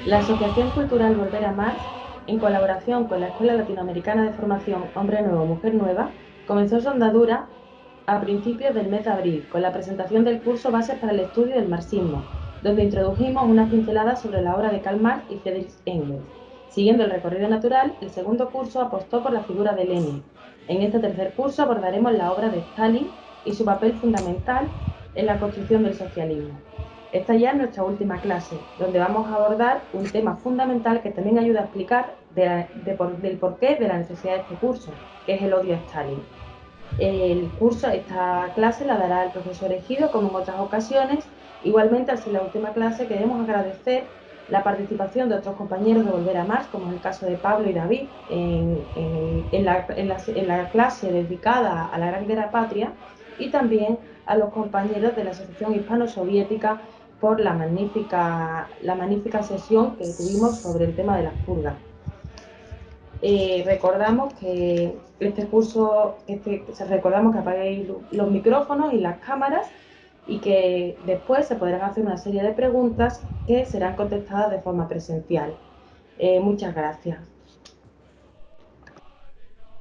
La Asociación Cultural Volver a Marx, en colaboración con la Escuela Latinoamericana de Formación Hombre Nuevo, Mujer Nueva, comenzó su andadura a principios del mes de abril con la presentación del curso Bases para el Estudio del Marxismo, donde introdujimos unas pinceladas sobre la obra de Karl Marx y Friedrich Engels. Siguiendo el recorrido natural, el segundo curso apostó por la figura de Lenin. En este tercer curso abordaremos la obra de Stalin y su papel fundamental en la construcción del socialismo. Esta ya es nuestra última clase, donde vamos a abordar un tema fundamental que también ayuda a explicar del porqué de la necesidad de este curso, que es el odio a Stalin. Esta clase la dará el profesor Ejido, como en otras ocasiones. Igualmente, al ser la última clase, queremos agradecer la participación de otros compañeros de Volver a Marx, como es el caso de Pablo y David, en la clase dedicada a la Gran Guerra Patria, y también a los compañeros de la Asociación Hispano-Soviética por la magnífica sesión que tuvimos sobre el tema de las purgas. Recordamos que recordamos que apaguéis los micrófonos y las cámaras y que después se podrán hacer una serie de preguntas que serán contestadas de forma presencial. Muchas gracias.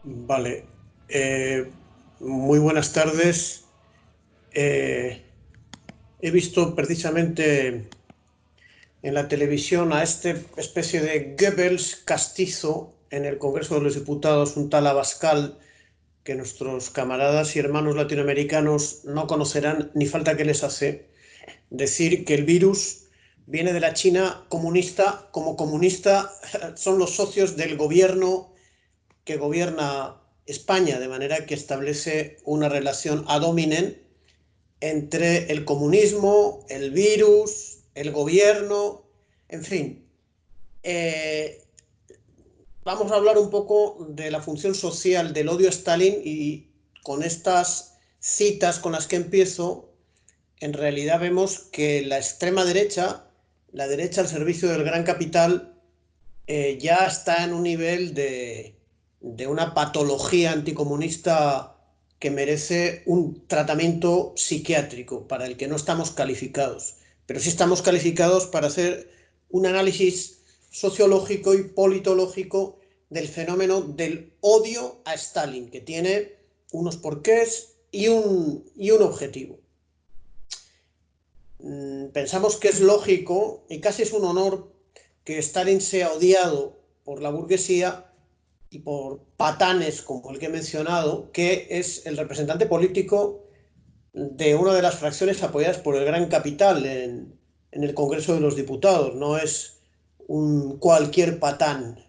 Vale. Muy buenas tardes. He visto precisamente en la televisión a esta especie de Goebbels castizo en el Congreso de los Diputados, un tal Abascal, que nuestros camaradas y hermanos latinoamericanos no conocerán, ni falta que les hace, decir que el virus viene de la China comunista. Como comunista son los socios del gobierno que gobierna España, de manera que establece una relación ad hominem entre el comunismo, el virus, el gobierno, en fin. Vamos a hablar un poco de la función social del odio a Stalin, y con estas citas con las que empiezo, en realidad vemos que la extrema derecha, la derecha al servicio del gran capital, ya está en un nivel de una patología anticomunista que merece un tratamiento psiquiátrico para el que no estamos calificados, pero sí estamos calificados para hacer un análisis sociológico y politológico del fenómeno del odio a Stalin, que tiene unos porqués y un objetivo. Pensamos que es lógico y casi es un honor que Stalin sea odiado por la burguesía y por patanes como el que he mencionado, que es el representante político de una de las fracciones apoyadas por el gran capital en el Congreso de los Diputados. No es un cualquier patán,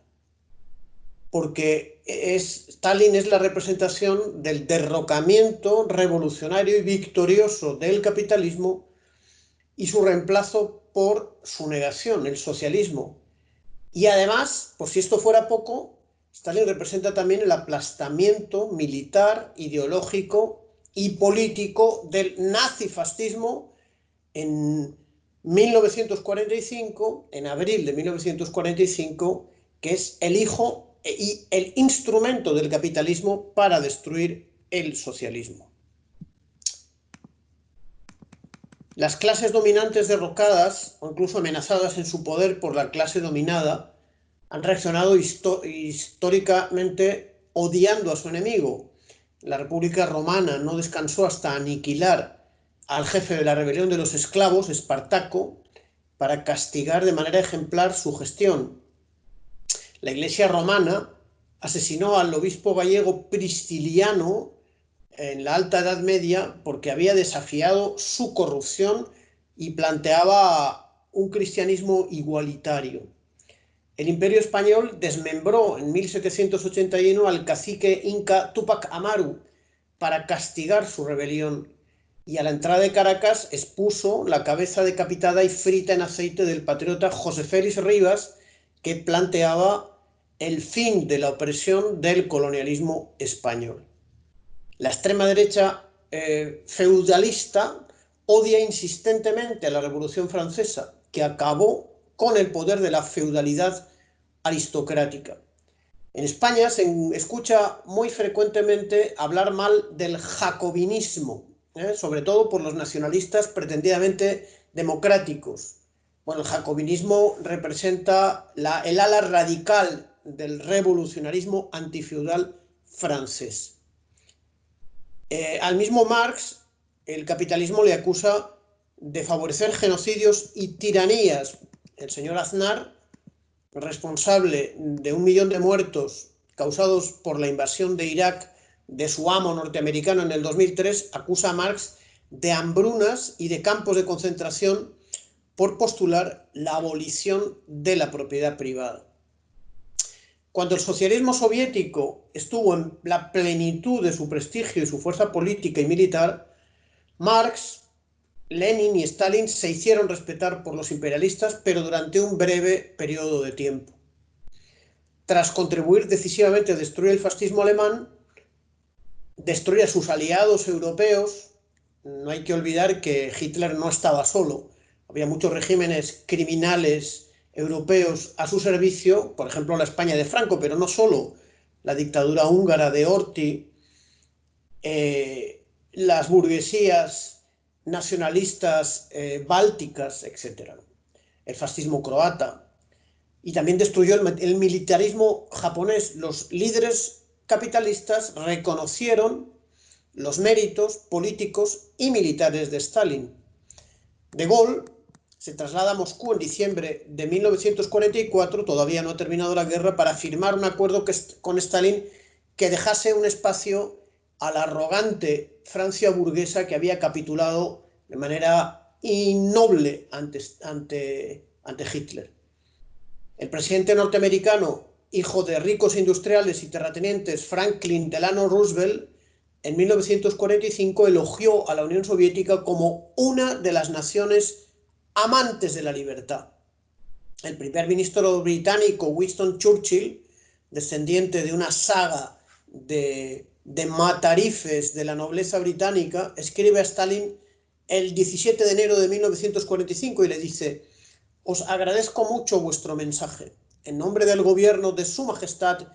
porque Stalin es la representación del derrocamiento revolucionario y victorioso del capitalismo y su reemplazo por su negación, el socialismo. Y además, por si esto fuera poco, Stalin representa también el aplastamiento militar, ideológico y político del nazifascismo en 1945, en abril de 1945, que es el hijo y el instrumento del capitalismo para destruir el socialismo. Las clases dominantes derrocadas o incluso amenazadas en su poder por la clase dominada han reaccionado históricamente odiando a su enemigo. La República Romana no descansó hasta aniquilar al jefe de la rebelión de los esclavos, Espartaco, para castigar de manera ejemplar su gestión. La Iglesia romana asesinó al obispo gallego Prisciliano en la Alta Edad Media porque había desafiado su corrupción y planteaba un cristianismo igualitario. El Imperio Español desmembró en 1781 al cacique inca Túpac Amaru para castigar su rebelión, y a la entrada de Caracas expuso la cabeza decapitada y frita en aceite del patriota José Félix Rivas, que planteaba el fin de la opresión del colonialismo español. La extrema derecha feudalista odia insistentemente a la Revolución Francesa, que acabó con el poder de la feudalidad aristocrática. En España se escucha muy frecuentemente hablar mal del jacobinismo, sobre todo por los nacionalistas pretendidamente democráticos. Bueno, el jacobinismo representa el ala radical del revolucionarismo antifeudal francés. Al mismo Marx, el capitalismo le acusa de favorecer genocidios y tiranías. El señor Aznar, responsable de 1 millón de muertos causados por la invasión de Irak de su amo norteamericano en el 2003, acusa a Marx de hambrunas y de campos de concentración por postular la abolición de la propiedad privada. Cuando el socialismo soviético estuvo en la plenitud de su prestigio y su fuerza política y militar, Marx, Lenin y Stalin se hicieron respetar por los imperialistas, pero durante un breve periodo de tiempo. Tras contribuir decisivamente a destruir el fascismo alemán, destruir a sus aliados europeos, no hay que olvidar que Hitler no estaba solo. Había muchos regímenes criminales europeos a su servicio, por ejemplo la España de Franco, pero no solo, la dictadura húngara de Horthy, las burguesías nacionalistas bálticas, etc. El fascismo croata. Y también destruyó el militarismo japonés. Los líderes capitalistas reconocieron los méritos políticos y militares de Stalin. De Gaulle se traslada a Moscú en diciembre de 1944, todavía no ha terminado la guerra, para firmar un acuerdo con Stalin que dejase un espacio a la arrogante Francia burguesa que había capitulado de manera innoble ante Hitler. El presidente norteamericano, hijo de ricos industriales y terratenientes, Franklin Delano Roosevelt, en 1945 elogió a la Unión Soviética como una de las naciones amantes de la libertad. El primer ministro británico Winston Churchill, descendiente de una saga de matarifes de la nobleza británica, escribe a Stalin el 17 de enero de 1945 y le dice: «Os agradezco mucho vuestro mensaje. En nombre del gobierno de Su Majestad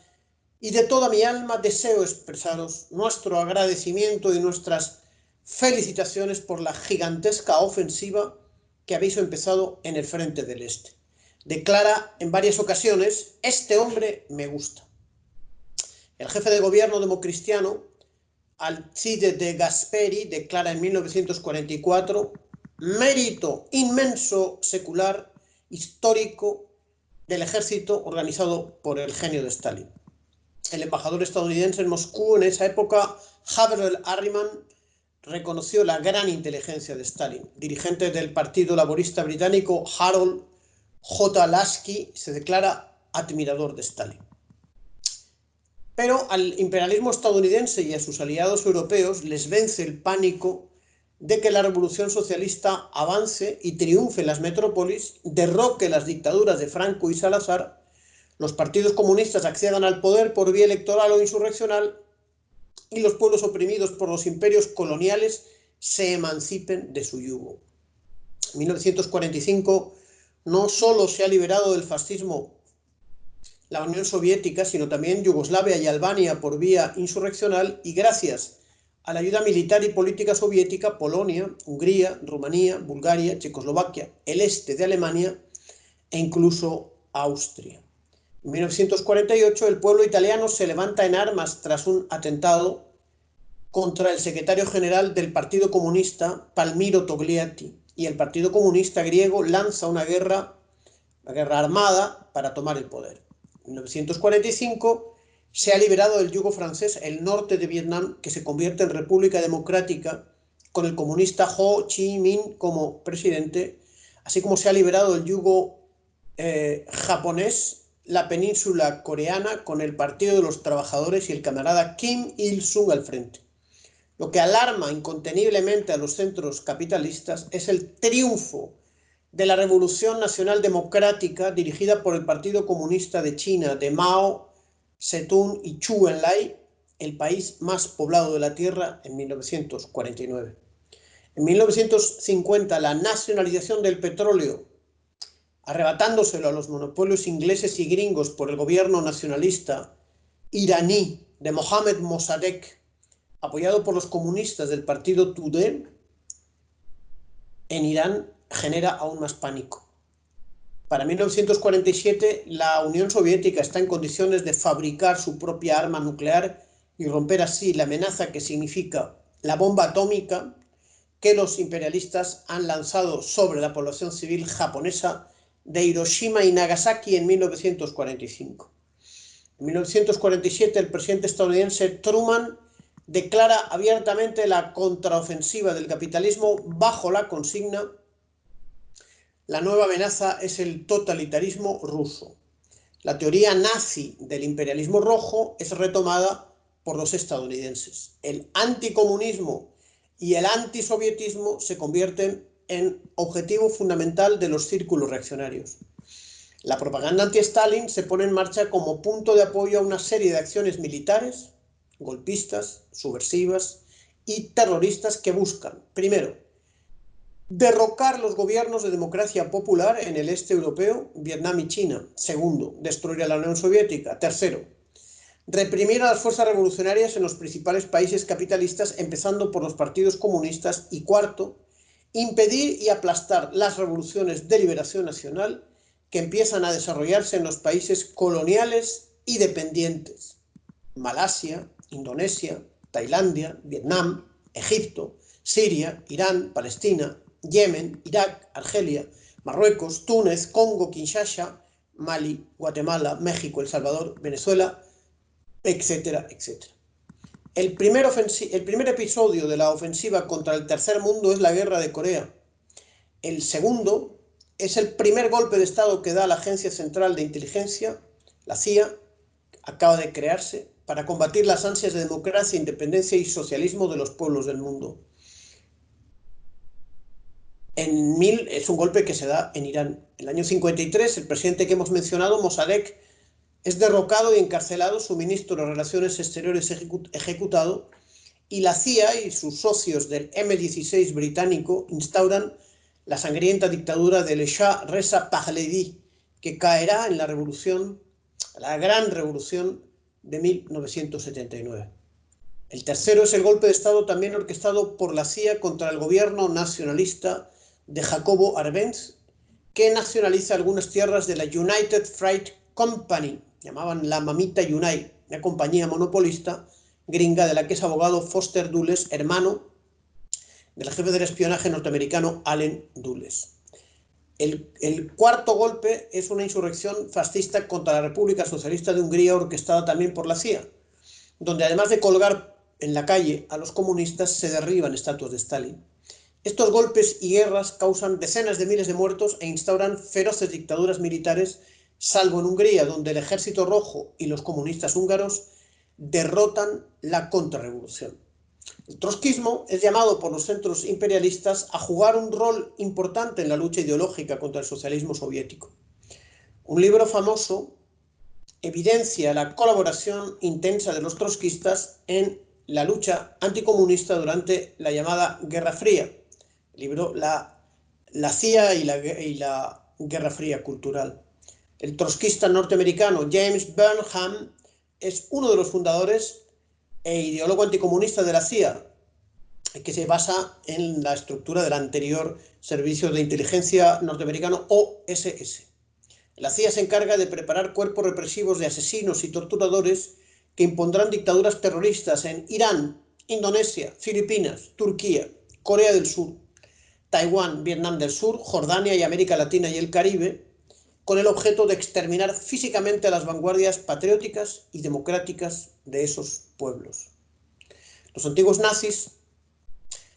y de toda mi alma deseo expresaros nuestro agradecimiento y nuestras felicitaciones por la gigantesca ofensiva que habéis empezado en el frente del Este». Declara en varias ocasiones: «Este hombre me gusta». El jefe de gobierno democristiano, Alcide de Gasperi, declara en 1944: «Mérito inmenso secular histórico del ejército organizado por el genio de Stalin». El embajador estadounidense en Moscú en esa época, Haverel Harriman, reconoció la gran inteligencia de Stalin. Dirigente del Partido Laborista Británico, Harold J. Lasky, se declara admirador de Stalin. Pero al imperialismo estadounidense y a sus aliados europeos les vence el pánico de que la revolución socialista avance y triunfe en las metrópolis, derroque las dictaduras de Franco y Salazar, los partidos comunistas accedan al poder por vía electoral o insurreccional y los pueblos oprimidos por los imperios coloniales se emancipen de su yugo. En 1945 no solo se ha liberado del fascismo la Unión Soviética, sino también Yugoslavia y Albania por vía insurreccional, y gracias a la ayuda militar y política soviética, Polonia, Hungría, Rumanía, Bulgaria, Checoslovaquia, el este de Alemania e incluso Austria. En 1948 el pueblo italiano se levanta en armas tras un atentado contra el secretario general del Partido Comunista, Palmiro Togliatti, y el Partido Comunista griego lanza una guerra armada para tomar el poder. En 1945 se ha liberado del yugo francés el norte de Vietnam, que se convierte en república democrática con el comunista Ho Chi Minh como presidente, así como se ha liberado del yugo japonés la península coreana con el Partido de los Trabajadores y el camarada Kim Il-sung al frente. Lo que alarma inconteniblemente a los centros capitalistas es el triunfo de la Revolución Nacional Democrática dirigida por el Partido Comunista de China, de Mao Zedong y Zhou Enlai, el país más poblado de la Tierra, en 1949. En 1950, la nacionalización del petróleo, arrebatándoselo a los monopolios ingleses y gringos por el gobierno nacionalista iraní de Mohammad Mossadegh, apoyado por los comunistas del partido Tudeh, en Irán genera aún más pánico. Para 1947, la Unión Soviética está en condiciones de fabricar su propia arma nuclear y romper así la amenaza que significa la bomba atómica que los imperialistas han lanzado sobre la población civil japonesa de Hiroshima y Nagasaki en 1945. En 1947, el presidente estadounidense Truman declara abiertamente la contraofensiva del capitalismo bajo la consigna: la nueva amenaza es el totalitarismo ruso. La teoría nazi del imperialismo rojo es retomada por los estadounidenses. El anticomunismo y el antisovietismo se convierten en objetivo fundamental de los círculos reaccionarios. La propaganda anti-Stalin se pone en marcha como punto de apoyo a una serie de acciones militares, golpistas, subversivas y terroristas que buscan, primero, derrocar los gobiernos de democracia popular en el este europeo, Vietnam y China. Segundo, destruir a la Unión Soviética. Tercero, reprimir a las fuerzas revolucionarias en los principales países capitalistas, empezando por los partidos comunistas. Y cuarto, impedir y aplastar las revoluciones de liberación nacional que empiezan a desarrollarse en los países coloniales y dependientes: Malasia, Indonesia, Tailandia, Vietnam, Egipto, Siria, Irán, Palestina, Yemen, Irak, Argelia, Marruecos, Túnez, Congo, Kinshasa, Mali, Guatemala, México, El Salvador, Venezuela, etcétera, etcétera. El primer episodio de la ofensiva contra el tercer mundo es la Guerra de Corea. El segundo es el primer golpe de Estado que da la Agencia Central de Inteligencia, la CIA, acaba de crearse para combatir las ansias de democracia, independencia y socialismo de los pueblos del mundo. Es un golpe que se da en Irán. En el año 53, el presidente que hemos mencionado, Mossadegh, es derrocado y encarcelado, su ministro de Relaciones Exteriores ejecutado, y la CIA y sus socios del M-16 británico instauran la sangrienta dictadura del Shah Reza Pahlavi, que caerá en la gran revolución de 1979. El tercero es el golpe de Estado también orquestado por la CIA contra el gobierno nacionalista de Jacobo Arbenz, que nacionaliza algunas tierras de la United Freight Company, llamaban la Mamita United, una compañía monopolista gringa de la que es abogado Foster Dulles, hermano del jefe del espionaje norteamericano Allen Dulles. El cuarto golpe es una insurrección fascista contra la República Socialista de Hungría, orquestada también por la CIA, donde además de colgar en la calle a los comunistas, se derriban estatuas de Stalin. Estos golpes y guerras causan decenas de miles de muertos e instauran feroces dictaduras militares, salvo en Hungría, donde el Ejército Rojo y los comunistas húngaros derrotan la contrarrevolución. El trotskismo es llamado por los centros imperialistas a jugar un rol importante en la lucha ideológica contra el socialismo soviético. Un libro famoso evidencia la colaboración intensa de los trotskistas en la lucha anticomunista durante la llamada Guerra Fría. El libro La CIA y la Guerra Fría cultural. El trotskista norteamericano James Burnham es uno de los fundadores e ideólogo anticomunista de la CIA, que se basa en la estructura del anterior Servicio de Inteligencia norteamericano OSS. La CIA se encarga de preparar cuerpos represivos de asesinos y torturadores que impondrán dictaduras terroristas en Irán, Indonesia, Filipinas, Turquía, Corea del Sur, Taiwán, Vietnam del Sur, Jordania y América Latina y el Caribe, con el objeto de exterminar físicamente a las vanguardias patrióticas y democráticas de esos pueblos. Los antiguos nazis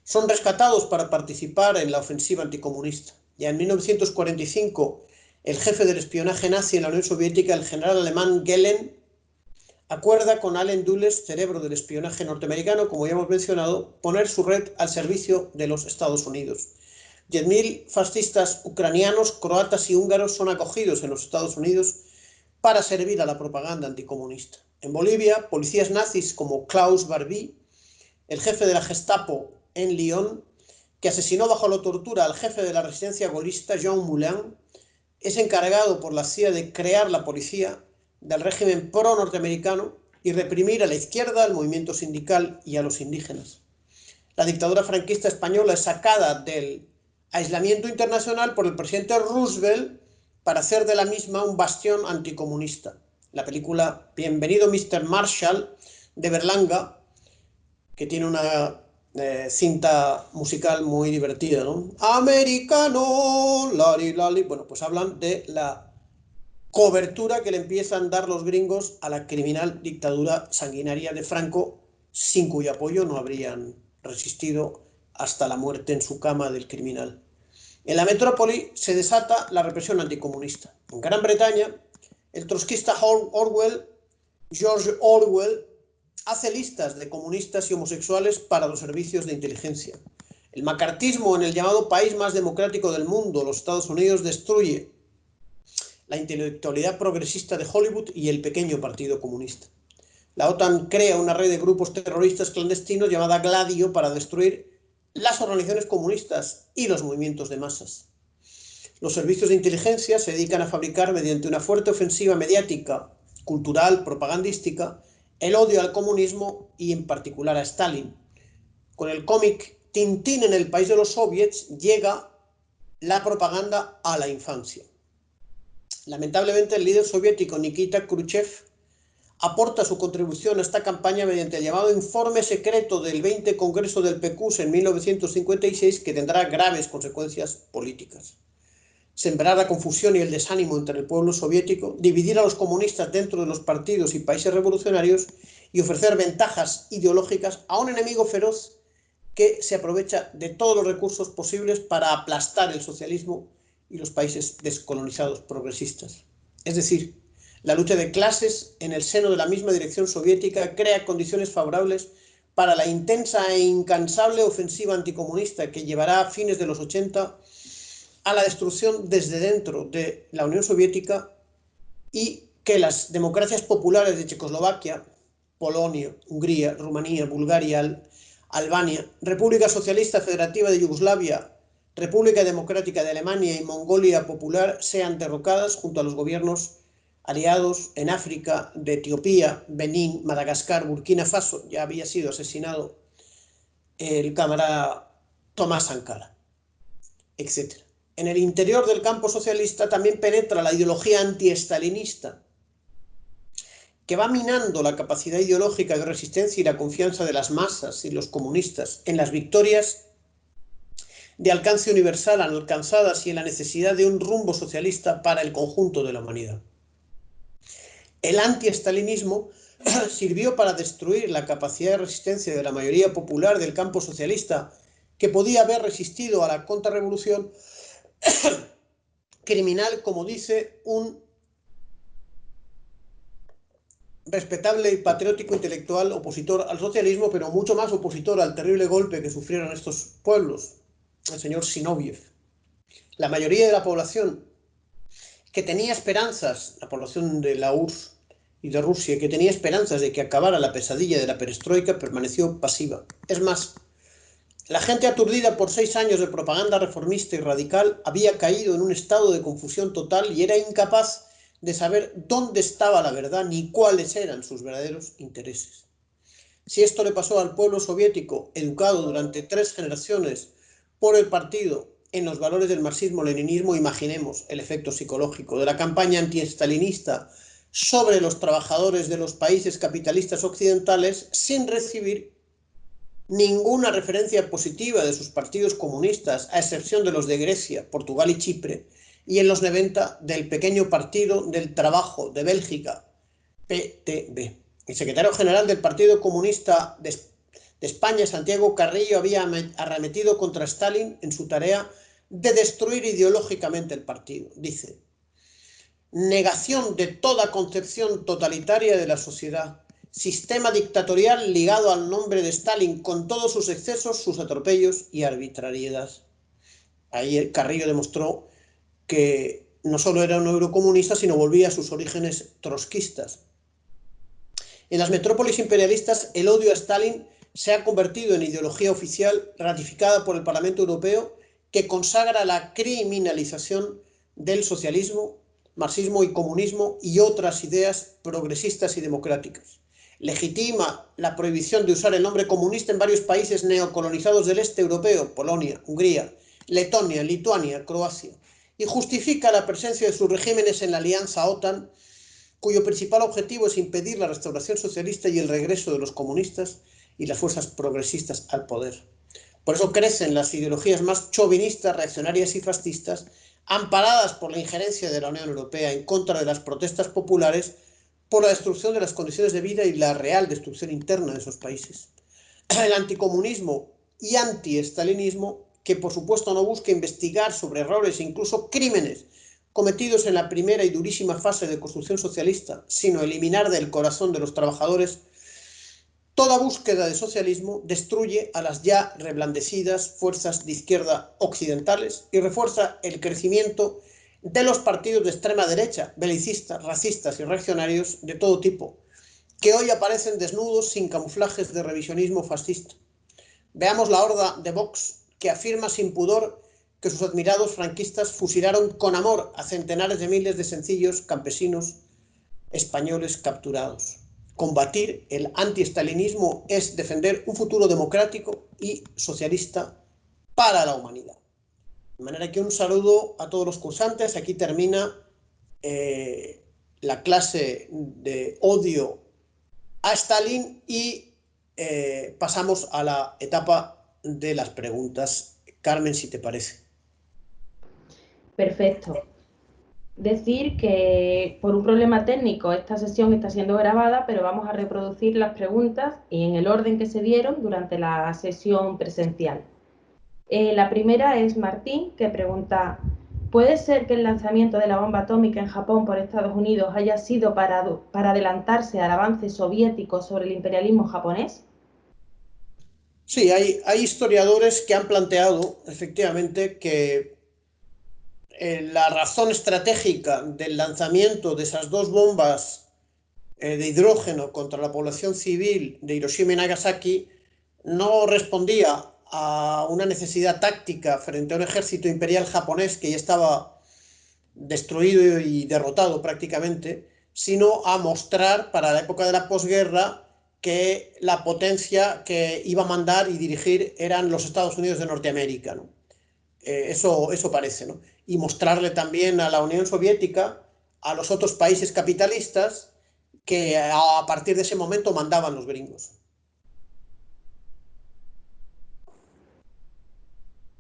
son rescatados para participar en la ofensiva anticomunista. Ya en 1945, el jefe del espionaje nazi en la Unión Soviética, el general alemán Gehlen, acuerda con Allen Dulles, cerebro del espionaje norteamericano, como ya hemos mencionado, poner su red al servicio de los Estados Unidos. 10.000 fascistas ucranianos, croatas y húngaros son acogidos en los Estados Unidos para servir a la propaganda anticomunista. En Bolivia, policías nazis como Klaus Barbie, el jefe de la Gestapo en Lyon, que asesinó bajo la tortura al jefe de la resistencia golista Jean Moulin, es encargado por la CIA de crear la policía del régimen pro-norteamericano y reprimir a la izquierda, al movimiento sindical y a los indígenas. La dictadura franquista española es sacada del aislamiento internacional por el presidente Roosevelt para hacer de la misma un bastión anticomunista. La película Bienvenido Mr. Marshall de Berlanga, que tiene una cinta musical muy divertida, ¿no? Americano, lari, lari. Bueno, pues hablan de la cobertura que le empiezan a dar los gringos a la criminal dictadura sanguinaria de Franco, sin cuyo apoyo no habrían resistido hasta la muerte en su cama del criminal. En la metrópoli se desata la represión anticomunista. En Gran Bretaña, el trotskista George Orwell hace listas de comunistas y homosexuales para los servicios de inteligencia. El macartismo en el llamado país más democrático del mundo, los Estados Unidos, destruye la intelectualidad progresista de Hollywood y el pequeño Partido Comunista. La OTAN crea una red de grupos terroristas clandestinos llamada Gladio para destruir las organizaciones comunistas y los movimientos de masas. Los servicios de inteligencia se dedican a fabricar, mediante una fuerte ofensiva mediática, cultural, propagandística, el odio al comunismo y en particular a Stalin. Con el cómic Tintín en el país de los soviets llega la propaganda a la infancia. Lamentablemente, el líder soviético Nikita Khrushchev aporta su contribución a esta campaña mediante el llamado informe secreto del 20 Congreso del PQS en 1956, que tendrá graves consecuencias políticas. Sembrar la confusión y el desánimo entre el pueblo soviético, dividir a los comunistas dentro de los partidos y países revolucionarios y ofrecer ventajas ideológicas a un enemigo feroz que se aprovecha de todos los recursos posibles para aplastar el socialismo y los países descolonizados progresistas. Es decir, la lucha de clases en el seno de la misma dirección soviética crea condiciones favorables para la intensa e incansable ofensiva anticomunista que llevará a fines de los 80 a la destrucción desde dentro de la Unión Soviética, y que las democracias populares de Checoslovaquia, Polonia, Hungría, Rumanía, Bulgaria, Albania, República Socialista Federativa de Yugoslavia, República Democrática de Alemania y Mongolia Popular sean derrocadas junto a los gobiernos aliados en África de Etiopía, Benín, Madagascar, Burkina Faso. Ya había sido asesinado el camarada Tomás Sankara, etc. En el interior del campo socialista también penetra la ideología antiestalinista, que va minando la capacidad ideológica de resistencia y la confianza de las masas y los comunistas en las victorias de alcance universal alcanzadas y en la necesidad de un rumbo socialista para el conjunto de la humanidad. El antiestalinismo sirvió para destruir la capacidad de resistencia de la mayoría popular del campo socialista, que podía haber resistido a la contrarrevolución criminal, como dice un respetable y patriótico intelectual opositor al socialismo, pero mucho más opositor al terrible golpe que sufrieron estos pueblos, el señor Zinoviev. La mayoría de la población que tenía esperanzas, la población de la URSS y de Rusia, que tenía esperanzas de que acabara la pesadilla de la perestroika, permaneció pasiva. Es más, la gente aturdida por 6 años de propaganda reformista y radical había caído en un estado de confusión total y era incapaz de saber dónde estaba la verdad ni cuáles eran sus verdaderos intereses. Si esto le pasó al pueblo soviético, educado durante 3 generaciones por el partido en los valores del marxismo-leninismo, imaginemos el efecto psicológico de la campaña antiestalinista sobre los trabajadores de los países capitalistas occidentales, sin recibir ninguna referencia positiva de sus partidos comunistas, a excepción de los de Grecia, Portugal y Chipre, y en los 90 del pequeño Partido del Trabajo de Bélgica, PTB. El secretario general del Partido Comunista de España, Santiago Carrillo, había arremetido contra Stalin en su tarea de destruir ideológicamente el partido. Dice: negación de toda concepción totalitaria de la sociedad, sistema dictatorial ligado al nombre de Stalin, con todos sus excesos, sus atropellos y arbitrariedad. Ahí Carrillo demostró que no solo era un eurocomunista, sino volvía a sus orígenes trotskistas. En las metrópolis imperialistas, el odio a Stalin se ha convertido en ideología oficial ratificada por el Parlamento Europeo, que consagra la criminalización del socialismo, marxismo y comunismo y otras ideas progresistas y democráticas. Legitima la prohibición de usar el nombre comunista en varios países neocolonizados del este europeo, Polonia, Hungría, Letonia, Lituania, Croacia, y justifica la presencia de sus regímenes en la alianza OTAN, cuyo principal objetivo es impedir la restauración socialista y el regreso de los comunistas y las fuerzas progresistas al poder. Por eso crecen las ideologías más chauvinistas, reaccionarias y fascistas, amparadas por la injerencia de la Unión Europea en contra de las protestas populares por la destrucción de las condiciones de vida y la real destrucción interna de esos países. El anticomunismo y antiestalinismo, que por supuesto no busca investigar sobre errores e incluso crímenes cometidos en la primera y durísima fase de construcción socialista, sino eliminar del corazón de los trabajadores toda búsqueda de socialismo, destruye a las ya reblandecidas fuerzas de izquierda occidentales y refuerza el crecimiento de los partidos de extrema derecha, belicistas, racistas y reaccionarios de todo tipo, que hoy aparecen desnudos sin camuflajes de revisionismo fascista. Veamos la horda de Vox, que afirma sin pudor que sus admirados franquistas fusilaron con amor a centenares de miles de sencillos campesinos españoles capturados. Combatir el antiestalinismo es defender un futuro democrático y socialista para la humanidad. De manera que un saludo a todos los cursantes. Aquí termina la clase de odio a Stalin y pasamos a la etapa de las preguntas. Carmen, si te parece. Perfecto. Decir que por un problema técnico esta sesión está siendo grabada, pero vamos a reproducir las preguntas en el orden que se dieron durante la sesión presencial. La primera es Martín, que pregunta: ¿puede ser que el lanzamiento de la bomba atómica en Japón por Estados Unidos haya sido para adelantarse al avance soviético sobre el imperialismo japonés? Sí, hay historiadores que han planteado efectivamente que la razón estratégica del lanzamiento de esas dos bombas de hidrógeno contra la población civil de Hiroshima y Nagasaki no respondía a una necesidad táctica frente a un ejército imperial japonés que ya estaba destruido y derrotado prácticamente, sino a mostrar para la época de la posguerra que la potencia que iba a mandar y dirigir eran los Estados Unidos de Norteamérica, ¿no? Eso parece, ¿no? Y mostrarle también a la Unión Soviética, a los otros países capitalistas, que a partir de ese momento mandaban los gringos.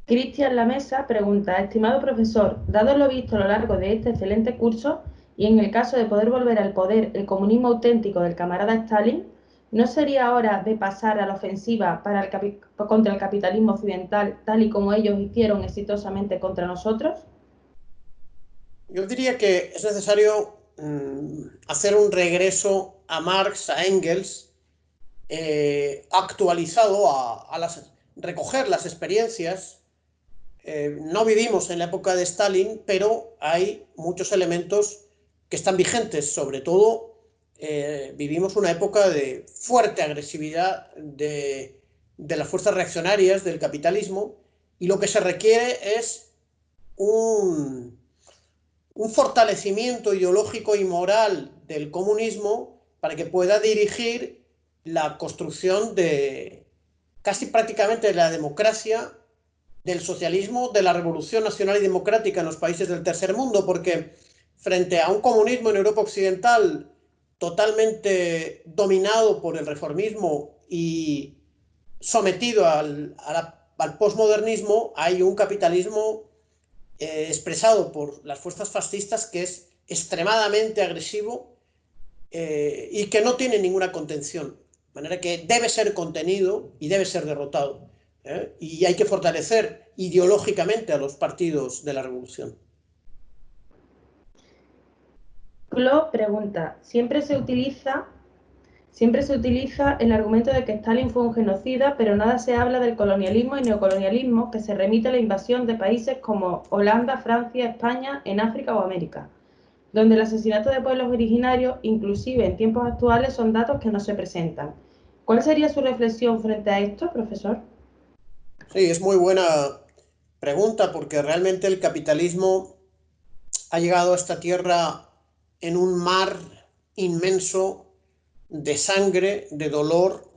Cristian Lamesa pregunta: estimado profesor, dado lo visto a lo largo de este excelente curso, y en el caso de poder volver al poder el comunismo auténtico del camarada Stalin, ¿no sería hora de pasar a la ofensiva contra el capitalismo occidental, tal y como ellos hicieron exitosamente contra nosotros? Yo diría que es necesario hacer un regreso a Marx, a Engels, actualizado recoger las experiencias. No vivimos en la época de Stalin, pero hay muchos elementos que están vigentes. Sobre todo, vivimos una época de fuerte agresividad de las fuerzas reaccionarias del capitalismo, y lo que se requiere es un fortalecimiento ideológico y moral del comunismo para que pueda dirigir la construcción de casi prácticamente de la democracia, del socialismo, de la revolución nacional y democrática en los países del tercer mundo, porque frente a un comunismo en Europa Occidental totalmente dominado por el reformismo y sometido al posmodernismo, hay un capitalismo expresado por las fuerzas fascistas que es extremadamente agresivo y que no tiene ninguna contención, de manera que debe ser contenido y debe ser derrotado. Y hay que fortalecer ideológicamente a los partidos de la revolución. Clo pregunta: siempre se utiliza el argumento de que Stalin fue un genocida, pero nada se habla del colonialismo y neocolonialismo que se remite a la invasión de países como Holanda, Francia, España, en África o América, donde el asesinato de pueblos originarios, inclusive en tiempos actuales, son datos que no se presentan. ¿Cuál sería su reflexión frente a esto, profesor? Sí, es muy buena pregunta, porque realmente el capitalismo ha llegado a esta tierra en un mar inmenso de sangre, de dolor,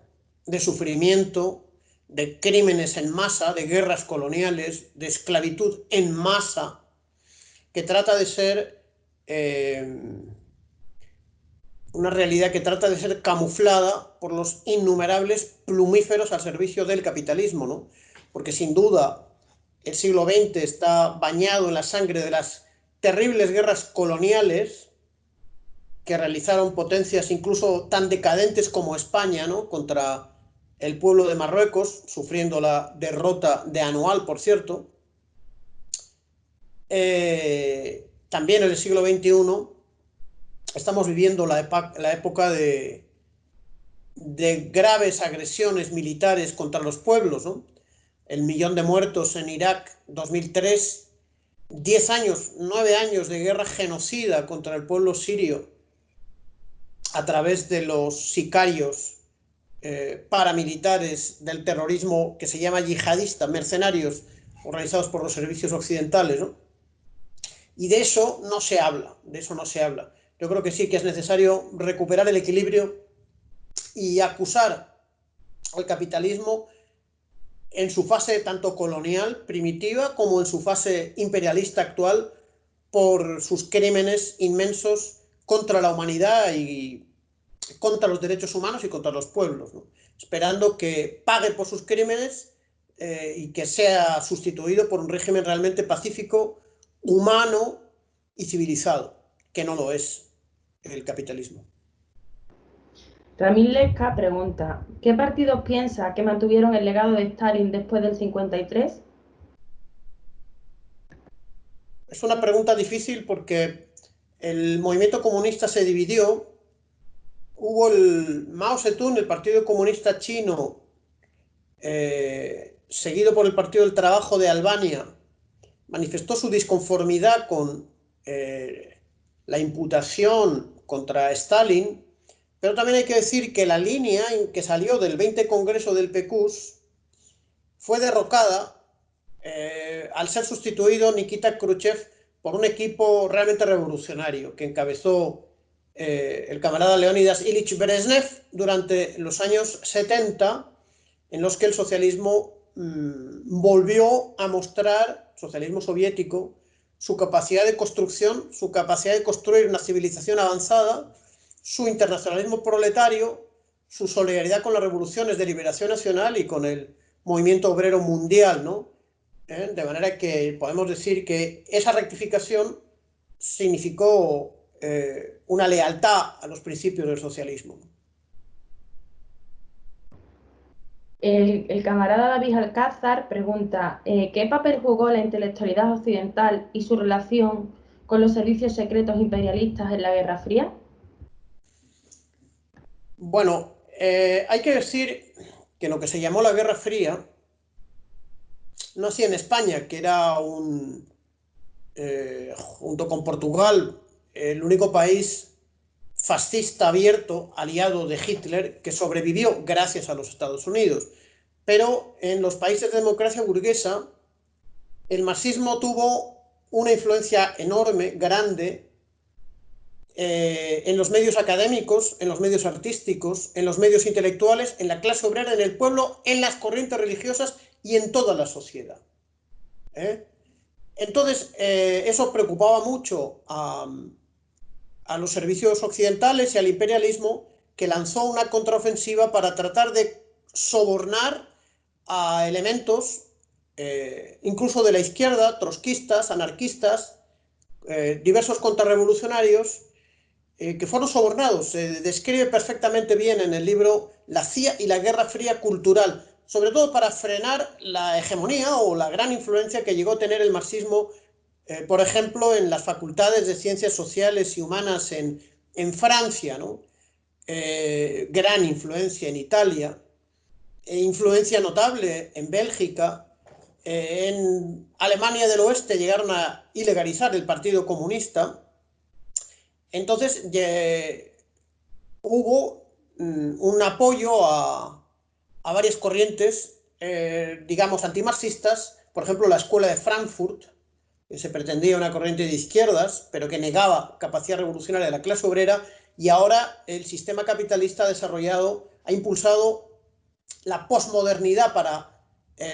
de sufrimiento, de crímenes en masa, de guerras coloniales, de esclavitud en masa, que trata de ser una realidad que trata de ser camuflada por los innumerables plumíferos al servicio del capitalismo, ¿no? Porque sin duda el siglo XX está bañado en la sangre de las terribles guerras coloniales que realizaron potencias incluso tan decadentes como España, ¿no?, contra el pueblo de Marruecos, sufriendo la derrota de Anual, por cierto. También en el siglo XXI estamos viviendo la época de graves agresiones militares contra los pueblos, ¿no? El 1.000.000 de muertos en Irak 2003, 10 años, 9 años de guerra genocida contra el pueblo sirio a través de los sicarios paramilitares del terrorismo que se llama yihadista, mercenarios organizados por los servicios occidentales, ¿no? Y de eso no se habla, de eso no se habla. Yo creo que sí que es necesario recuperar el equilibrio y acusar al capitalismo en su fase tanto colonial, primitiva, como en su fase imperialista actual, por sus crímenes inmensos contra la humanidad y contra los derechos humanos y contra los pueblos, ¿no? Esperando que pague por sus crímenes y que sea sustituido por un régimen realmente pacífico, humano y civilizado, que no lo es el capitalismo. Ramil Lesca pregunta: ¿qué partidos piensa que mantuvieron el legado de Stalin después del 53? Es una pregunta difícil porque el movimiento comunista se dividió. Hubo el Mao Zedong, el Partido Comunista Chino, seguido por el Partido del Trabajo de Albania, manifestó su disconformidad con la imputación contra Stalin, pero también hay que decir que la línea en que salió del 20 Congreso del PQS fue derrocada al ser sustituido Nikita Khrushchev por un equipo realmente revolucionario que encabezó el camarada Leonidas Ilich Brezhnev durante los años 70, en los que el socialismo volvió a mostrar, socialismo soviético, su capacidad de construcción, su capacidad de construir una civilización avanzada, su internacionalismo proletario, su solidaridad con las revoluciones de liberación nacional y con el movimiento obrero mundial, ¿no? De manera que podemos decir que esa rectificación significó una lealtad a los principios del socialismo. El camarada David Alcázar pregunta: ¿qué papel jugó la intelectualidad occidental y su relación con los servicios secretos imperialistas en la Guerra Fría? Bueno, hay que decir que lo que se llamó la Guerra Fría, no así en España, que era junto con Portugal, el único país fascista abierto, aliado de Hitler, que sobrevivió gracias a los Estados Unidos. Pero en los países de democracia burguesa, el marxismo tuvo una influencia enorme, grande, en los medios académicos, en los medios artísticos, en los medios intelectuales, en la clase obrera, en el pueblo, en las corrientes religiosas y en toda la sociedad. Entonces, eso preocupaba mucho a los servicios occidentales y al imperialismo, que lanzó una contraofensiva para tratar de sobornar a elementos, incluso de la izquierda, trotskistas, anarquistas, diversos contrarrevolucionarios, que fueron sobornados. Se describe perfectamente bien en el libro La CIA y la Guerra Fría Cultural, sobre todo para frenar la hegemonía o la gran influencia que llegó a tener el marxismo, por ejemplo, en las facultades de ciencias sociales y humanas en Francia, ¿no? Gran influencia en Italia, influencia notable en Bélgica. En Alemania del Oeste llegaron a ilegalizar el Partido Comunista. Entonces hubo un apoyo a varias corrientes, digamos, antimarxistas. Por ejemplo, la Escuela de Frankfurt, que se pretendía una corriente de izquierdas, pero que negaba capacidad revolucionaria de la clase obrera, y ahora el sistema capitalista ha impulsado la posmodernidad para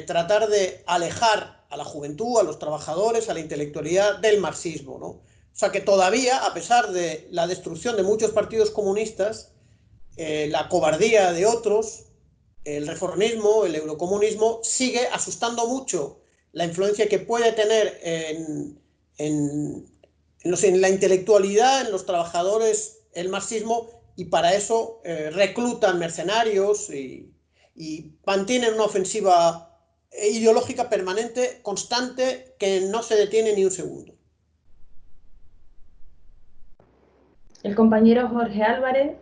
tratar de alejar a la juventud, a los trabajadores, a la intelectualidad del marxismo, ¿no? O sea que todavía, a pesar de la destrucción de muchos partidos comunistas, la cobardía de otros, el reformismo, el eurocomunismo, sigue asustando mucho la influencia que puede tener en la intelectualidad, en los trabajadores, el marxismo, y para eso reclutan mercenarios y mantienen una ofensiva ideológica permanente, constante, que no se detiene ni un segundo. El compañero Jorge Álvarez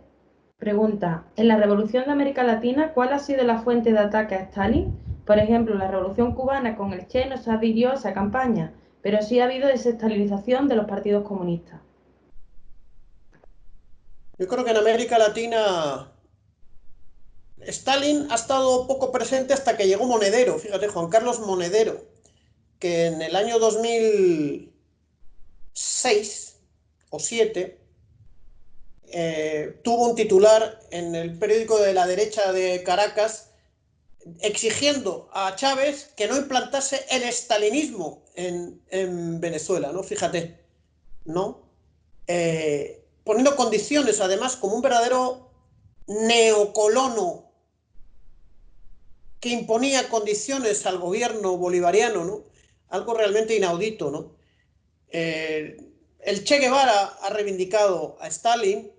pregunta, en la Revolución de América Latina, ¿cuál ha sido la fuente de ataque a Stalin? Por ejemplo, la Revolución Cubana con el Che no se adhirió a esa campaña, pero sí ha habido desestalinización de los partidos comunistas. Yo creo que en América Latina Stalin ha estado poco presente hasta que llegó Monedero, fíjate, Juan Carlos Monedero, que en el año 2006 o 2007 tuvo un titular en el periódico de la derecha de Caracas exigiendo a Chávez que no implantase el estalinismo en Venezuela, ¿no? Fíjate, ¿no? Poniendo condiciones, además, como un verdadero neocolono que imponía condiciones al gobierno bolivariano, ¿no? Algo realmente inaudito, ¿no? El Che Guevara ha reivindicado a Stalin.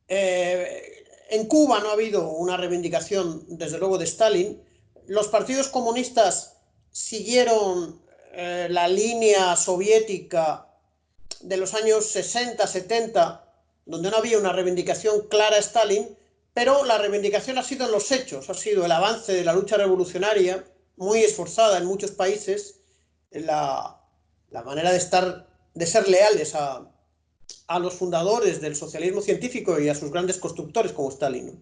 En Cuba no ha habido una reivindicación, desde luego, de Stalin. Los partidos comunistas siguieron la línea soviética de los años 60, 70, donde no había una reivindicación clara a Stalin, pero la reivindicación ha sido en los hechos, ha sido el avance de la lucha revolucionaria, muy esforzada en muchos países, la manera de ser leales a los fundadores del socialismo científico y a sus grandes constructores como Stalin, ¿no?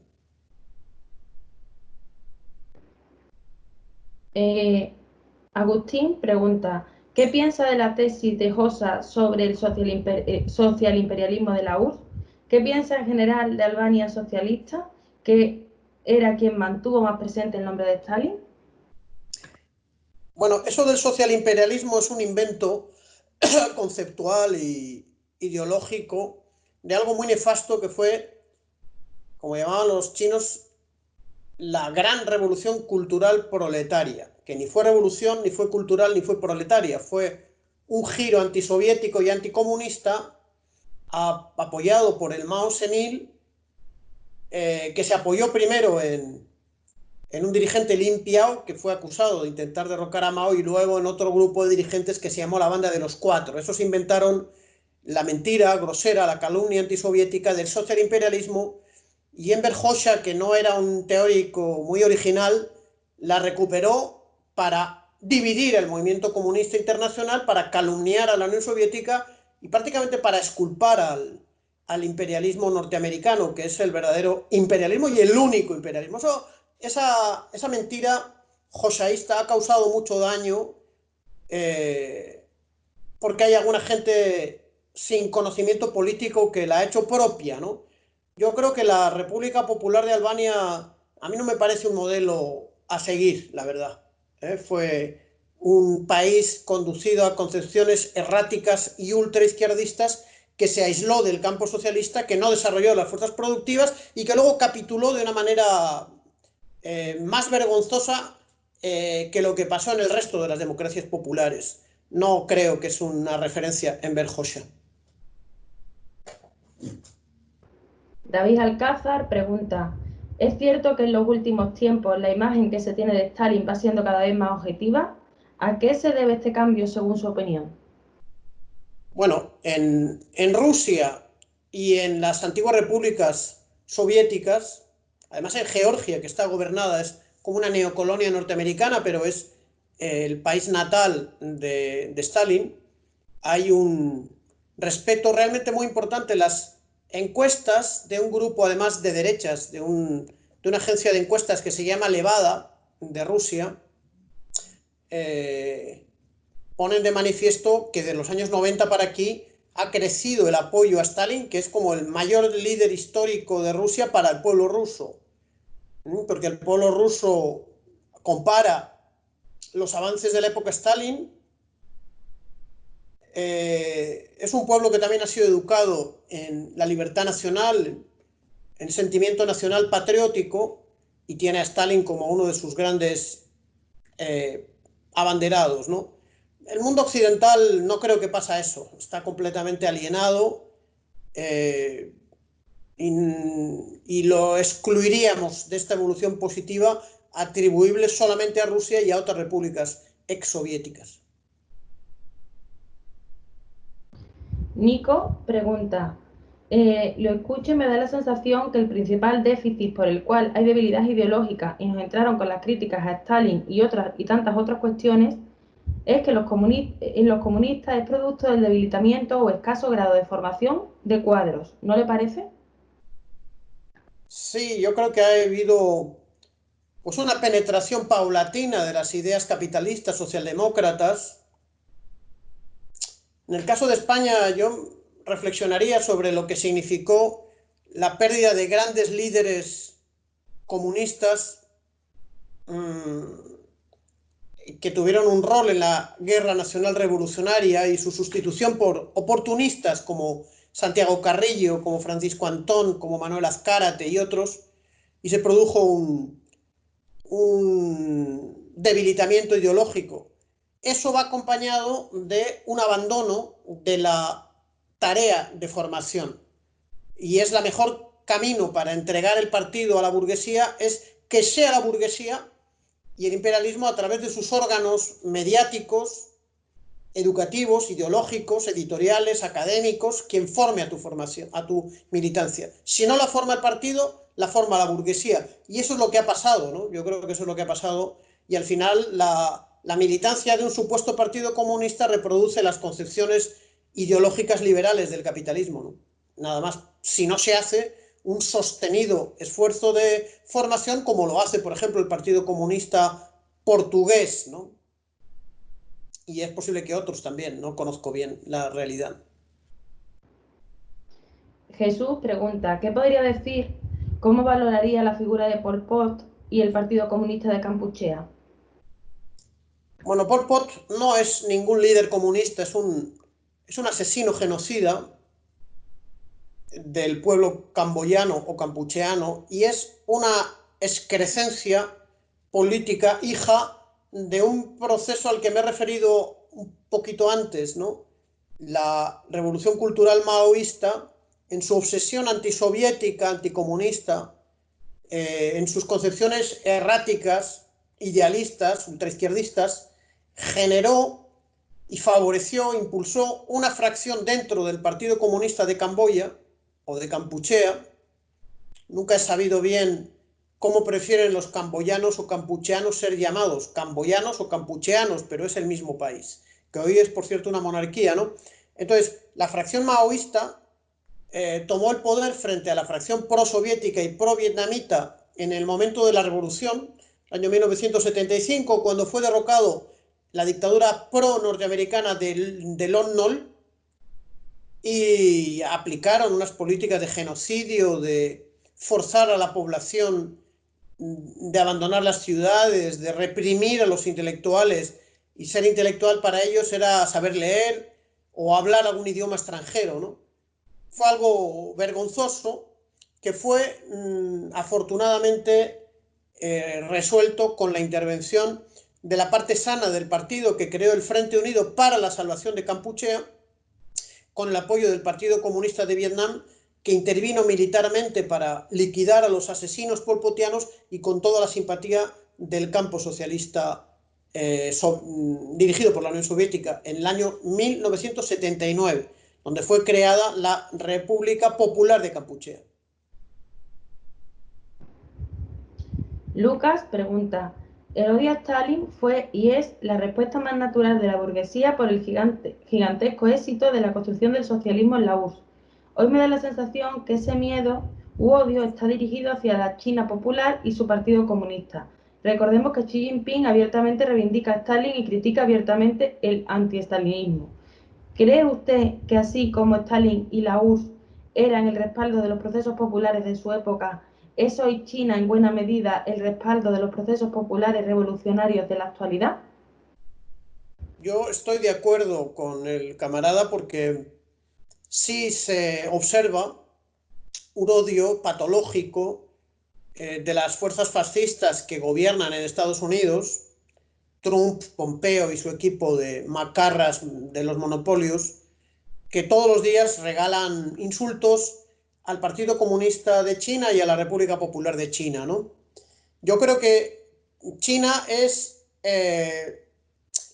Agustín pregunta, ¿qué piensa de la tesis de Josa sobre el socialimperialismo de la URSS? ¿Qué piensa en general de Albania socialista, que era quien mantuvo más presente el nombre de Stalin? Bueno, eso del socialimperialismo es un invento conceptual y ideológico de algo muy nefasto que fue, como llamaban los chinos, la gran revolución cultural proletaria, que ni fue revolución, ni fue cultural, ni fue proletaria, fue un giro antisoviético y anticomunista apoyado por el Mao senil, que se apoyó primero en un dirigente Lin Piao, que fue acusado de intentar derrocar a Mao, y luego en otro grupo de dirigentes que se llamó la Banda de los Cuatro. Esos inventaron la mentira grosera, la calumnia antisoviética del socialimperialismo, y Enver Hoxha, que no era un teórico muy original, la recuperó para dividir el movimiento comunista internacional, para calumniar a la Unión Soviética y prácticamente para exculpar al imperialismo norteamericano, que es el verdadero imperialismo y el único imperialismo. Esa mentira josaísta ha causado mucho daño, porque hay alguna gente sin conocimiento político que la ha hecho propia, ¿no? Yo creo que la República Popular de Albania a mí no me parece un modelo a seguir, la verdad. Fue un país conducido a concepciones erráticas y ultraizquierdistas, que se aisló del campo socialista, que no desarrolló las fuerzas productivas y que luego capituló de una manera más vergonzosa que lo que pasó en el resto de las democracias populares. No creo que es una referencia en Enver Hoxha. David Alcázar pregunta, ¿es cierto que en los últimos tiempos la imagen que se tiene de Stalin va siendo cada vez más objetiva? ¿A qué se debe este cambio según su opinión? Bueno, en Rusia y en las antiguas repúblicas soviéticas, además en Georgia, que está gobernada, es como una neocolonia norteamericana, pero es el país natal de Stalin, hay un respeto realmente muy importante. Las encuestas de un grupo, además de derechas, de una agencia de encuestas que se llama Levada, de Rusia, ponen de manifiesto que de los años 90 para aquí ha crecido el apoyo a Stalin, que es como el mayor líder histórico de Rusia para el pueblo ruso. Porque el pueblo ruso compara los avances de la época Stalin. Es un pueblo que también ha sido educado en la libertad nacional, en sentimiento nacional patriótico, y tiene a Stalin como uno de sus grandes abanderados, ¿no? El mundo occidental no creo que pasa eso, está completamente alienado eh, y lo excluiríamos de esta evolución positiva atribuible solamente a Rusia y a otras repúblicas exsoviéticas. Nico pregunta, lo escucho y me da la sensación que el principal déficit por el cual hay debilidad ideológica y nos entraron con las críticas a Stalin y tantas otras cuestiones es que en los comunistas es producto del debilitamiento o escaso grado de formación de cuadros, ¿no le parece? Sí, yo creo que ha habido pues una penetración paulatina de las ideas capitalistas socialdemócratas. En el caso de España, yo reflexionaría sobre lo que significó la pérdida de grandes líderes comunistas que tuvieron un rol en la guerra nacional revolucionaria y su sustitución por oportunistas como Santiago Carrillo, como Francisco Antón, como Manuel Azcárate y otros, y se produjo un debilitamiento ideológico. Eso va acompañado de un abandono de la tarea de formación. Y es la mejor camino para entregar el partido a la burguesía, es que sea la burguesía y el imperialismo a través de sus órganos mediáticos, educativos, ideológicos, editoriales, académicos, quien forme a tu formación, a tu militancia. Si no la forma el partido, la forma la burguesía. Y eso es lo que ha pasado, ¿no? Yo creo que eso es lo que ha pasado. Y al final la militancia de un supuesto partido comunista reproduce las concepciones ideológicas liberales del capitalismo, ¿no? Nada más. Si no se hace un sostenido esfuerzo de formación, como lo hace, por ejemplo, el Partido Comunista portugués, ¿no? Y es posible que otros también, no conozco bien la realidad. Jesús pregunta, ¿qué podría decir? ¿Cómo valoraría la figura de Pol Pot y el Partido Comunista de Kampuchea? Bueno, Pol Pot no es ningún líder comunista, es un asesino genocida del pueblo camboyano o campucheano y es una excrescencia política hija de un proceso al que me he referido un poquito antes, ¿no? La revolución cultural maoísta, en su obsesión antisoviética, anticomunista, en sus concepciones erráticas, idealistas, ultraizquierdistas, generó y favoreció, impulsó una fracción dentro del Partido Comunista de Camboya o de Kampuchea. Nunca he sabido bien cómo prefieren los camboyanos o campucheanos ser llamados, camboyanos o campucheanos, pero es el mismo país, que hoy es, por cierto, una monarquía, ¿no? Entonces, la fracción maoísta tomó el poder frente a la fracción pro-soviética y pro-vietnamita en el momento de la revolución, el año 1975, cuando fue derrocado la dictadura pro-norteamericana de Lon Nol, y aplicaron unas políticas de genocidio, de forzar a la población de abandonar las ciudades, de reprimir a los intelectuales, y ser intelectual para ellos era saber leer o hablar algún idioma extranjero, ¿no? Fue algo vergonzoso que fue afortunadamente resuelto con la intervención de la parte sana del partido que creó el Frente Unido para la Salvación de Kampuchea, con el apoyo del Partido Comunista de Vietnam, que intervino militarmente para liquidar a los asesinos polpotianos y con toda la simpatía del campo socialista dirigido por la Unión Soviética en el año 1979, donde fue creada la República Popular de Kampuchea. Lucas pregunta, el odio a Stalin fue y es la respuesta más natural de la burguesía por el gigantesco éxito de la construcción del socialismo en la URSS. Hoy me da la sensación que ese miedo u odio está dirigido hacia la China popular y su partido comunista. Recordemos que Xi Jinping abiertamente reivindica a Stalin y critica abiertamente el anti-stalinismo. ¿Cree usted que así como Stalin y la URSS eran el respaldo de los procesos populares de su época, es hoy China en buena medida el respaldo de los procesos populares revolucionarios de la actualidad? Yo estoy de acuerdo con el camarada porque sí se observa un odio patológico de las fuerzas fascistas que gobiernan en Estados Unidos, Trump, Pompeo y su equipo de macarras de los monopolios, que todos los días regalan insultos al Partido Comunista de China y a la República Popular de China, ¿no? Yo creo que China es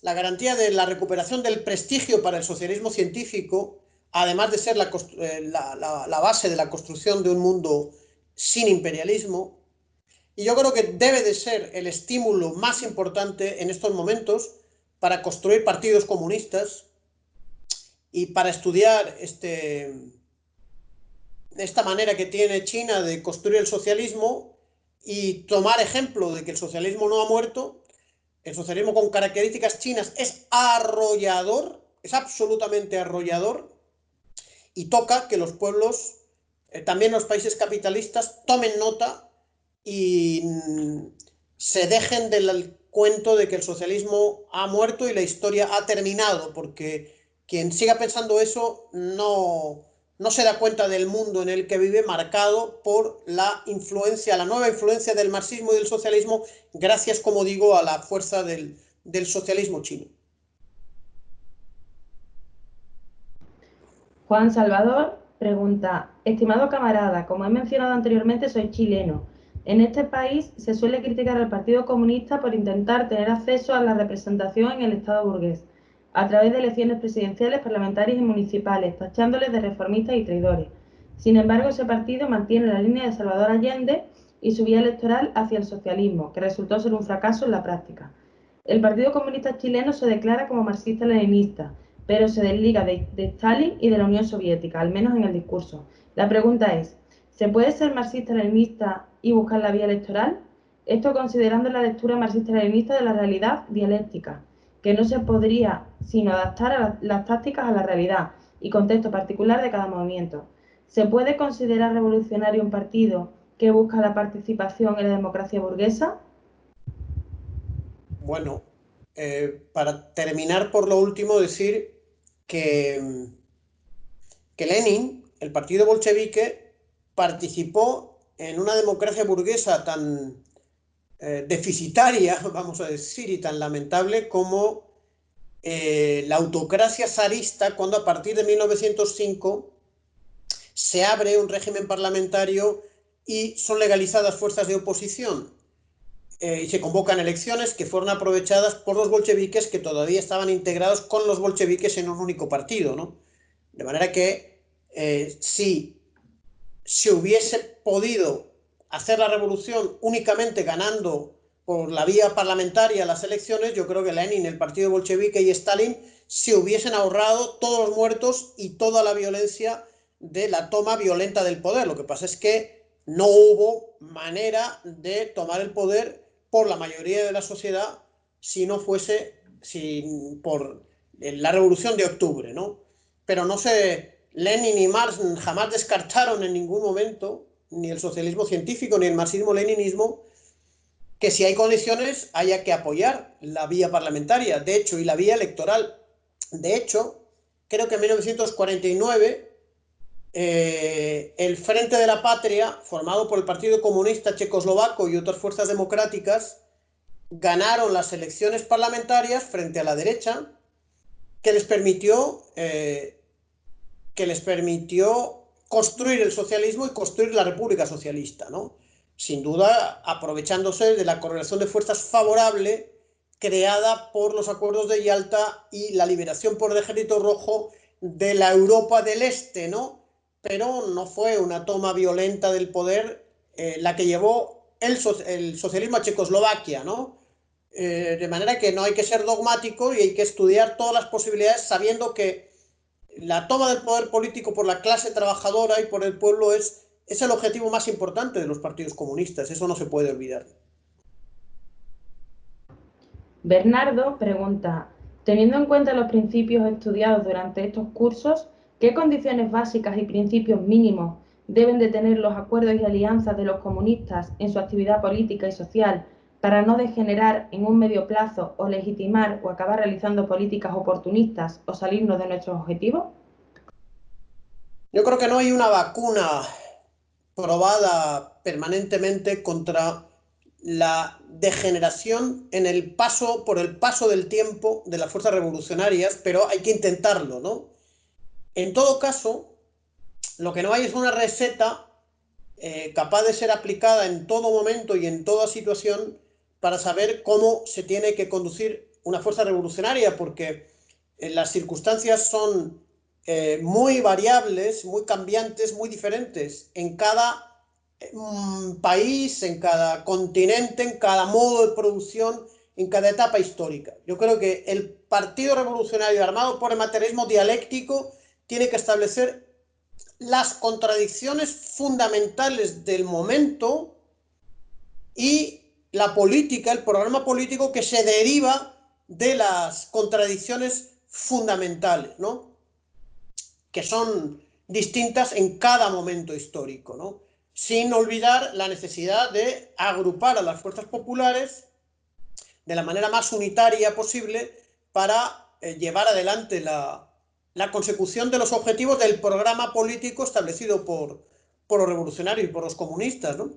la garantía de la recuperación del prestigio para el socialismo científico, además de ser la base de la construcción de un mundo sin imperialismo. Y yo creo que debe de ser el estímulo más importante en estos momentos para construir partidos comunistas y para estudiar esta manera que tiene China de construir el socialismo y tomar ejemplo de que el socialismo no ha muerto. El socialismo con características chinas es arrollador, es absolutamente arrollador, y toca que los pueblos, también los países capitalistas, tomen nota y se dejen del cuento de que el socialismo ha muerto y la historia ha terminado, porque quien siga pensando eso no se da cuenta del mundo en el que vive, marcado por la nueva influencia del marxismo y del socialismo, gracias, como digo, a la fuerza del socialismo chino. Juan Salvador pregunta, estimado camarada, como he mencionado anteriormente, soy chileno. En este país se suele criticar al Partido Comunista por intentar tener acceso a la representación en el Estado burgués, a través de elecciones presidenciales, parlamentarias y municipales, tachándoles de reformistas y traidores. Sin embargo, ese partido mantiene la línea de Salvador Allende y su vía electoral hacia el socialismo, que resultó ser un fracaso en la práctica. El Partido Comunista chileno se declara como marxista-leninista, pero se desliga de Stalin y de la Unión Soviética, al menos en el discurso. La pregunta es, ¿se puede ser marxista-leninista y buscar la vía electoral? Esto considerando la lectura marxista-leninista de la realidad dialéctica, que no se podría sino adaptar a las tácticas a la realidad y contexto particular de cada movimiento. ¿Se puede considerar revolucionario un partido que busca la participación en la democracia burguesa? Bueno, para terminar por lo último, decir que, que Lenin, el partido bolchevique, participó en una democracia burguesa tan deficitaria, vamos a decir, y tan lamentable como la autocracia zarista, cuando a partir de 1905 se abre un régimen parlamentario y son legalizadas fuerzas de oposición. Y se convocan elecciones que fueron aprovechadas por los bolcheviques, que todavía estaban integrados con los bolcheviques en un único partido, ¿no? De manera que si se hubiese podido hacer la revolución únicamente ganando por la vía parlamentaria las elecciones, yo creo que Lenin, el partido bolchevique y Stalin se hubiesen ahorrado todos los muertos y toda la violencia de la toma violenta del poder. Lo que pasa es que no hubo manera de tomar el poder por la mayoría de la sociedad si no fuese por la Revolución de Octubre, ¿no? Pero no se, Lenin y Marx jamás descartaron en ningún momento, ni el socialismo científico ni el marxismo-leninismo, que si hay condiciones haya que apoyar la vía parlamentaria, de hecho, y la vía electoral. De hecho, creo que en 1949 el Frente de la Patria, formado por el Partido Comunista Checoslovaco y otras fuerzas democráticas, ganaron las elecciones parlamentarias frente a la derecha, que les permitió construir el socialismo y construir la República Socialista, ¿no? Sin duda, aprovechándose de la correlación de fuerzas favorable creada por los acuerdos de Yalta y la liberación por el Ejército Rojo de la Europa del Este, ¿no? Pero no fue una toma violenta del poder la que llevó el socialismo a Checoslovaquia, ¿no? De manera que no hay que ser dogmático y hay que estudiar todas las posibilidades sabiendo que la toma del poder político por la clase trabajadora y por el pueblo es el objetivo más importante de los partidos comunistas. Eso no se puede olvidar. Bernardo pregunta, teniendo en cuenta los principios estudiados durante estos cursos, ¿qué condiciones básicas y principios mínimos deben de tener los acuerdos y alianzas de los comunistas en su actividad política y social para no degenerar en un medio plazo o legitimar o acabar realizando políticas oportunistas o salirnos de nuestros objetivos? Yo creo que no hay una vacuna probada permanentemente contra la degeneración por el paso del tiempo de las fuerzas revolucionarias, pero hay que intentarlo, ¿no? En todo caso, lo que no hay es una receta capaz de ser aplicada en todo momento y en toda situación para saber cómo se tiene que conducir una fuerza revolucionaria, porque las circunstancias son muy variables, muy cambiantes, muy diferentes en cada país, en cada continente, en cada modo de producción, en cada etapa histórica. Yo creo que el Partido Revolucionario armado por el materialismo dialéctico tiene que establecer las contradicciones fundamentales del momento y la política, el programa político que se deriva de las contradicciones fundamentales, ¿no? Que son distintas en cada momento histórico, ¿no? Sin olvidar la necesidad de agrupar a las fuerzas populares de la manera más unitaria posible para llevar adelante la consecución de los objetivos del programa político establecido por los revolucionarios y por los comunistas, ¿no?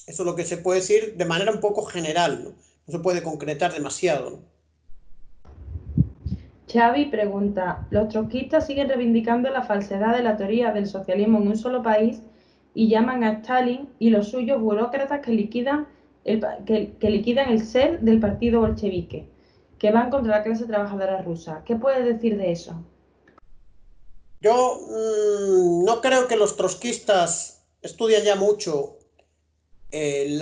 Eso es lo que se puede decir de manera un poco general, ¿no? No se puede concretar demasiado, ¿no? Xavi pregunta, los trotskistas siguen reivindicando la falsedad de la teoría del socialismo en un solo país y llaman a Stalin y los suyos burócratas que liquidan el ser del partido bolchevique, que van contra la clase trabajadora rusa. ¿Qué puedes decir de eso? Yo no creo que los trotskistas estudian ya mucho el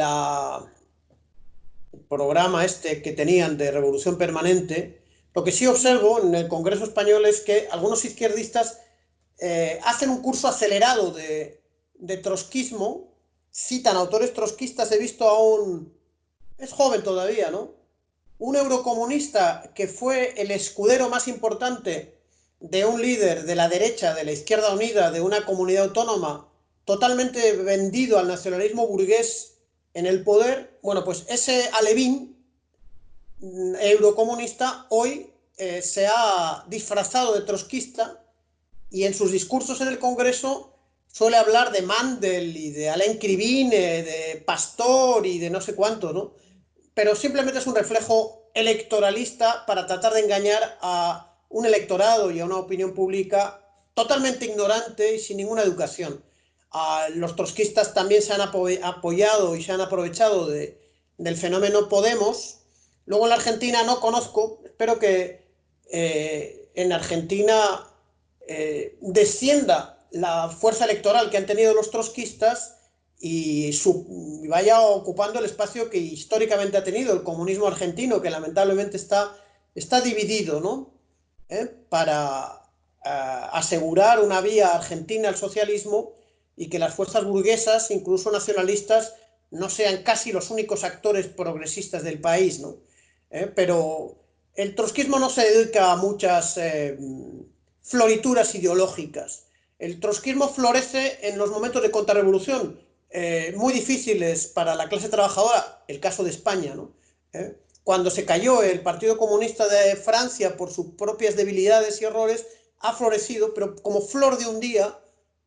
programa este que tenían de revolución permanente. Lo que sí observo en el Congreso Español es que algunos izquierdistas hacen un curso acelerado de trotskismo, citan autores trotskistas. He visto a es joven todavía, ¿no? Un eurocomunista que fue el escudero más importante de un líder de la derecha, de la Izquierda Unida, de una comunidad autónoma, totalmente vendido al nacionalismo burgués en el poder. Bueno, pues ese alevín eurocomunista hoy se ha disfrazado de trotskista y en sus discursos en el Congreso suele hablar de Mandel y de Alain Krivine, de Pastor y de no sé cuántos, ¿no? Pero simplemente es un reflejo electoralista para tratar de engañar a un electorado y a una opinión pública totalmente ignorante y sin ninguna educación. Los trotskistas también se han apoyado y se han aprovechado del fenómeno Podemos. Luego en la Argentina no conozco, espero que en Argentina descienda la fuerza electoral que han tenido los trotskistas y vaya ocupando el espacio que históricamente ha tenido el comunismo argentino, que lamentablemente está dividido, ¿no? Para asegurar una vía argentina al socialismo y que las fuerzas burguesas, incluso nacionalistas, no sean casi los únicos actores progresistas del país, ¿no? Pero el trotskismo no se dedica a muchas florituras ideológicas. El trotskismo florece en los momentos de contrarrevolución, muy difíciles para la clase trabajadora, el caso de España, ¿no? Cuando se cayó el Partido Comunista de Francia por sus propias debilidades y errores, ha florecido, pero como flor de un día,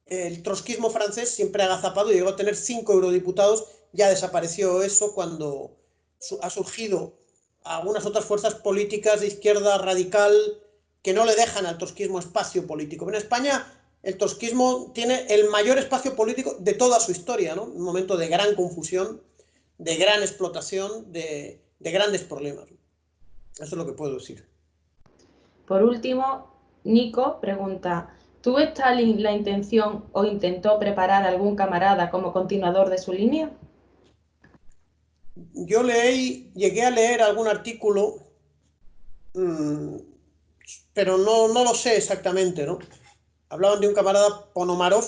el trotskismo francés siempre agazapado, llegó a tener 5 eurodiputados, ya desapareció eso cuando ha surgido algunas otras fuerzas políticas de izquierda radical que no le dejan al trotskismo espacio político. En España el trotskismo tiene el mayor espacio político de toda su historia, ¿no? Un momento de gran confusión, de gran explotación, de grandes problemas. Eso es lo que puedo decir. Por último, Nico pregunta, ¿tuvo Stalin la intención o intentó preparar a algún camarada como continuador de su línea? Yo llegué a leer algún artículo, pero no lo sé exactamente, ¿no? Hablaban de un camarada Ponomarov.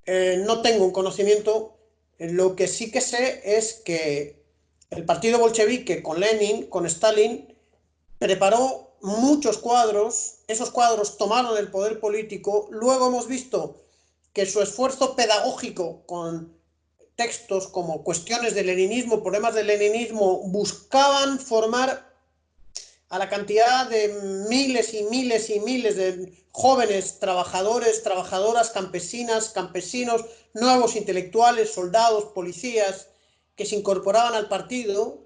No tengo un conocimiento. Lo que sí que sé es que el partido bolchevique con Lenin, con Stalin, preparó muchos cuadros. Esos cuadros tomaron el poder político. Luego hemos visto que su esfuerzo pedagógico con textos como Cuestiones del leninismo, problemas del leninismo, buscaban formar a la cantidad de miles y miles y miles de jóvenes trabajadores, trabajadoras, campesinas, campesinos, nuevos intelectuales, soldados, policías, que se incorporaban al partido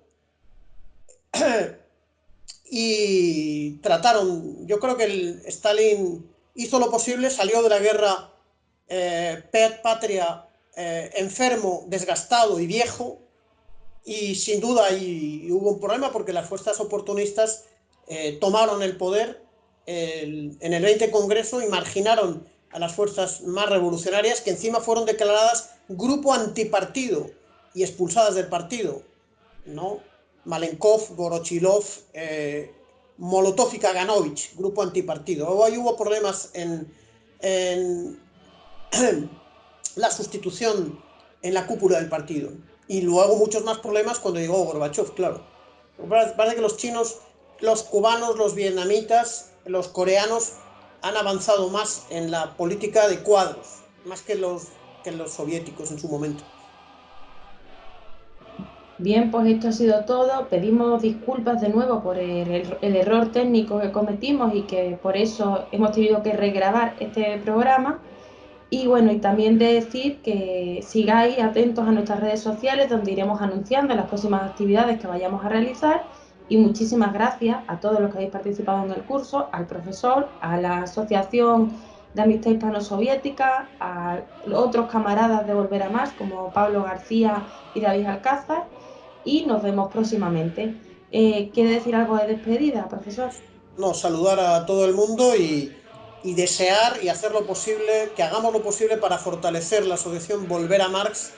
y trataron, yo creo que Stalin hizo lo posible, salió de la guerra patria enfermo, desgastado y viejo, y sin duda hubo un problema porque las fuerzas oportunistas tomaron el poder en el 20 Congreso y marginaron a las fuerzas más revolucionarias, que encima fueron declaradas grupo antipartido y expulsadas del partido, ¿no? Malenkov, Gorochilov, Molotov y Kaganovich, grupo antipartido. Hoy hubo problemas en la sustitución en la cúpula del partido. Y luego muchos más problemas cuando llegó Gorbachev, claro. Parece que los chinos, los cubanos, los vietnamitas, los coreanos han avanzado más en la política de cuadros, más que los soviéticos en su momento. Bien, pues esto ha sido todo. Pedimos disculpas de nuevo por el error técnico que cometimos y que por eso hemos tenido que regrabar este programa. Y bueno, y también de decir que sigáis atentos a nuestras redes sociales donde iremos anunciando las próximas actividades que vayamos a realizar. Y muchísimas gracias a todos los que habéis participado en el curso, al profesor, a la Asociación de Amistad Hispano-Soviética, a los otros camaradas de Volver a Más como Pablo García y David Alcázar. Y nos vemos próximamente. ¿Quiere decir algo de despedida, profesor? No, saludar a todo el mundo y desear y hacer lo posible, que hagamos lo posible para fortalecer la asociación Volver a Marx,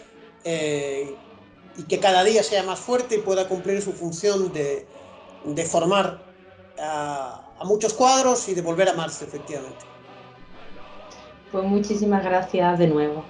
y que cada día sea más fuerte y pueda cumplir su función de formar a muchos cuadros y de volver a Marx, efectivamente. Pues muchísimas gracias de nuevo.